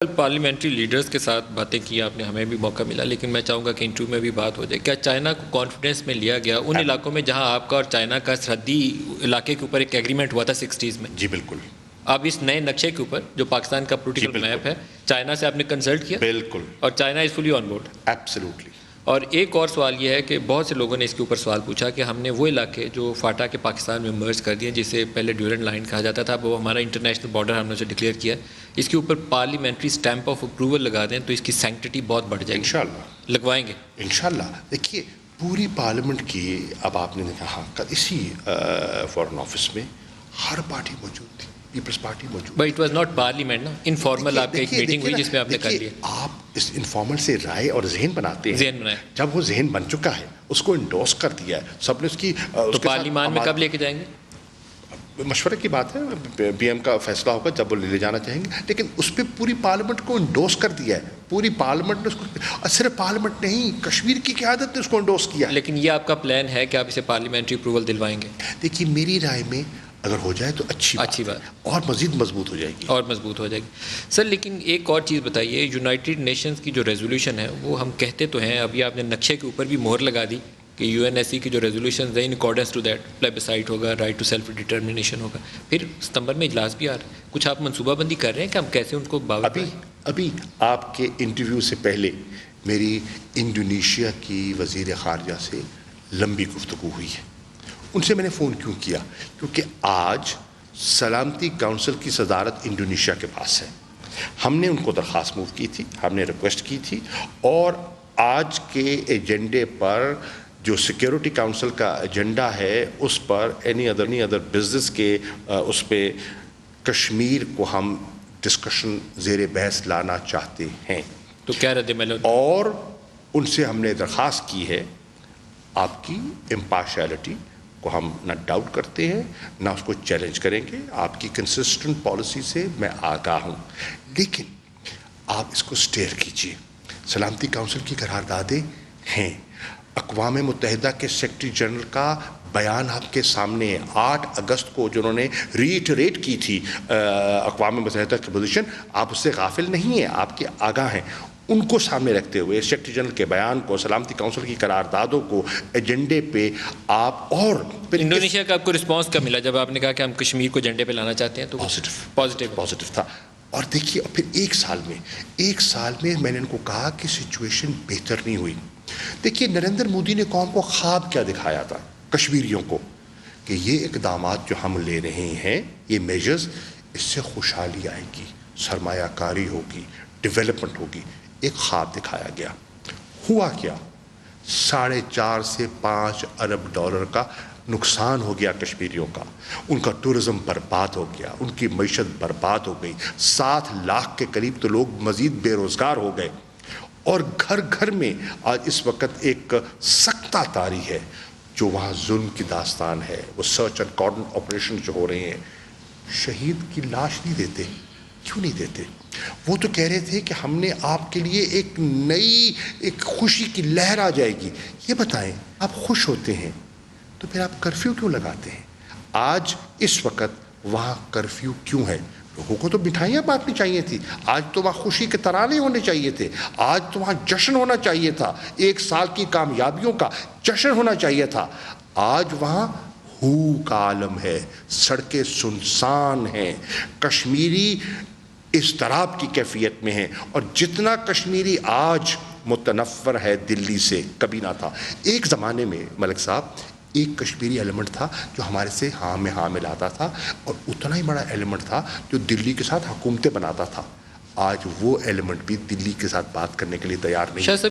Parliamentary leaders کے ساتھ باتیں کی آپ نے، ہمیں بھی موقع ملا، لیکن میں چاہوں گا کہ انٹرویو میں بھی بات ہو جائے. کیا چائنا کو کانفیڈنس میں لیا گیا ان علاقوں میں جہاں آپ کا اور چائنا کا سرحدی علاقے کے اوپر ایک ایگریمنٹ ہوا تھا 60s میں؟ جی بالکل. اب اس نئے نقشے کے اوپر جو پاکستان کا پولیٹیکل میپ ہے، چائنا سے آپ نے کنسلٹ کیا؟ بالکل. اور China is fully on board? Absolutely. اور ایک اور سوال یہ ہے کہ بہت سے لوگوں نے اس کے اوپر سوال پوچھا کہ ہم نے وہ علاقے جو فاٹا کے پاکستان میں مرج کر دیے، جسے پہلے ڈیورنٹ لائن کہا جاتا تھا، وہ ہمارا انٹرنیشنل بارڈر ہم نے اسے ڈکلیئر کیا، اس کے اوپر پارلیمنٹری سٹیمپ آف اپروول لگا دیں تو اس کی سینکٹیٹی بہت بڑھ جائے گی. انشاءاللہ لگوائیں گے انشاءاللہ. دیکھیے پوری پارلیمنٹ کی، اب آپ نے کہا اسی فارن آفس میں ہر پارٹی موجود تھی، پیپلز پارٹی موجود. But it was not parliament نا، انفارمل آپ کی ایک میٹنگ ہوئی جس میں آپ نے کر لیا. آپ اس انفارمل سے رائے اور ذہن بناتے ہیں، ذہن بنائے. جب وہ ذہن بن چکا ہے، اس کو انڈورس کر دیا ہے سب نے، اس کی تو پارلیمان میں کب لے کے جائیں گے؟ مشورے کی بات ہے، پی ایم کا فیصلہ ہوگا جب وہ لے جانا چاہیں گے، لیکن اس پہ پوری پارلیمنٹ کو انڈورس کر دیا ہے. پوری پارلیمنٹ نے اس کو، صرف پارلیمنٹ نہیں، کشمیر کی قیادت نے اس کو انڈورس کیا. لیکن یہ آپ کا پلان ہے کہ آپ اسے پارلیمنٹری اپروول دلوائیں گے؟ دیکھیے میری رائے میں اگر ہو جائے تو اچھی بات اور مزید مضبوط ہو جائے گی. اور مضبوط ہو جائے گی. سر لیکن ایک اور چیز بتائیے، یونائٹڈ نیشنز کی جو ریزولوشن ہے وہ ہم کہتے تو ہیں، ابھی آپ نے نقشے کے اوپر بھی مہر لگا دی کہ یو این ایس سی کی جو ریزولوشنز ہیں ان اکارڈنس ٹو دیٹ پلیبسائٹ ہوگا، رائٹ ٹو سیلف ڈٹرمنیشن ہوگا، پھر ستمبر میں اجلاس بھی آ رہا ہے. کچھ آپ منصوبہ بندی کر رہے ہیں کہ ہم کیسے ان کو ابھی آپ کے انٹرویو سے پہلے میری انڈونیشیا کی وزیر خارجہ سے لمبی گفتگو ہوئی ہے. ان سے میں نے فون کیوں کیا؟ کیونکہ آج سلامتی کونسل کی صدارت انڈونیشیا کے پاس ہے. ہم نے ان کو درخواست موو کی تھی، ہم نے ریکویسٹ کی تھی، اور آج کے ایجنڈے پر جو سیکیورٹی کونسل کا ایجنڈا ہے اس پر اینی ادر بزنس کے اس پہ کشمیر کو ہم ڈسکشن زیر بحث لانا چاہتے ہیں. تو کیا رد عمل؟ اور ان سے ہم نے درخواست کی ہے، آپ کی امپارشیلٹی کو ہم نہ ڈاؤٹ کرتے ہیں نہ اس کو چیلنج کریں گے، آپ کی کنسسٹنٹ پالیسی سے میں آگاہ ہوں، لیکن آپ اس کو سٹیئر کیجیے. سلامتی کونسل کی قراردادیں ہیں، اقوام متحدہ کے سیکرٹری جنرل کا بیان آپ کے سامنے ہے 8 اگست کو، جنہوں نے ریٹریٹ کی تھی اقوام متحدہ کی پوزیشن. آپ اس سے غافل نہیں ہیں، آپ کے آگاہ ہیں. ان کو سامنے رکھتے ہوئے سیکرٹری جنرل کے بیان کو، سلامتی کونسل کی قراردادوں کو، ایجنڈے پہ آپ، اور انڈونیشیا کا آپ کو رسپانس کب ملا جب آپ نے کہا کہ ہم کشمیر کو ایجنڈے پہ لانا چاہتے ہیں؟ تو پازیٹیو تھا. اور دیکھیے پھر ایک سال میں میں نے ان کو کہا کہ سچویشن بہتر نہیں ہوئی. دیکھیے نریندر مودی نے قوم کو خواب کیا دکھایا تھا، کشمیریوں کو، کہ یہ اقدامات جو ہم لے رہے ہیں، یہ میجرز، اس سے خوشحالی آئے گی، سرمایہ کاری ہوگی، ڈیولپمنٹ ہوگی. ایک خواب دکھایا گیا. ہوا کیا؟ 4.5 سے 5 ارب ڈالر کا نقصان ہو گیا کشمیریوں کا. ان کا ٹورزم برباد ہو گیا، ان کی معیشت برباد ہو گئی. 7 لاکھ کے قریب تو لوگ مزید بے روزگار ہو گئے. اور گھر گھر میں آج اس وقت ایک سکتہ طاری ہے. جو وہاں ظلم کی داستان ہے، وہ سرچ اینڈ کارڈن آپریشن جو ہو رہے ہیں، شہید کی لاش نہیں دیتے. کیوں نہیں دیتے؟ وہ تو کہہ رہے تھے کہ ہم نے آپ کے لیے ایک نئی خوشی کی لہر آ جائے گی. یہ بتائیں، آپ خوش ہوتے ہیں تو پھر آپ کرفیو کیوں لگاتے ہیں؟ آج اس وقت وہاں کرفیو کیوں ہے؟ لوگوں کو تو مٹھائیاں بانٹنی چاہیے تھی. آج تو وہاں خوشی کے ترانے ہونے چاہیے تھے. آج تو وہاں جشن ہونا چاہیے تھا، 1 سال کی کامیابیوں کا جشن ہونا چاہیے تھا. آج وہاں ہو کا عالم ہے، سڑکیں سنسان ہیں، کشمیری اضطراب کی کیفیت میں ہیں. اور جتنا کشمیری آج متنفر ہے دلی سے، کبھی نہ تھا. ایک زمانے میں ملک صاحب ایک کشمیری ایلیمنٹ تھا جو ہمارے سے ہاں میں ہاں ملاتا تھا، اور اتنا ہی بڑا ایلیمنٹ تھا جو دلی کے ساتھ حکومتیں بناتا تھا. آج وہ ایلیمنٹ بھی دلی کے ساتھ بات کرنے کے لیے تیار نہیں.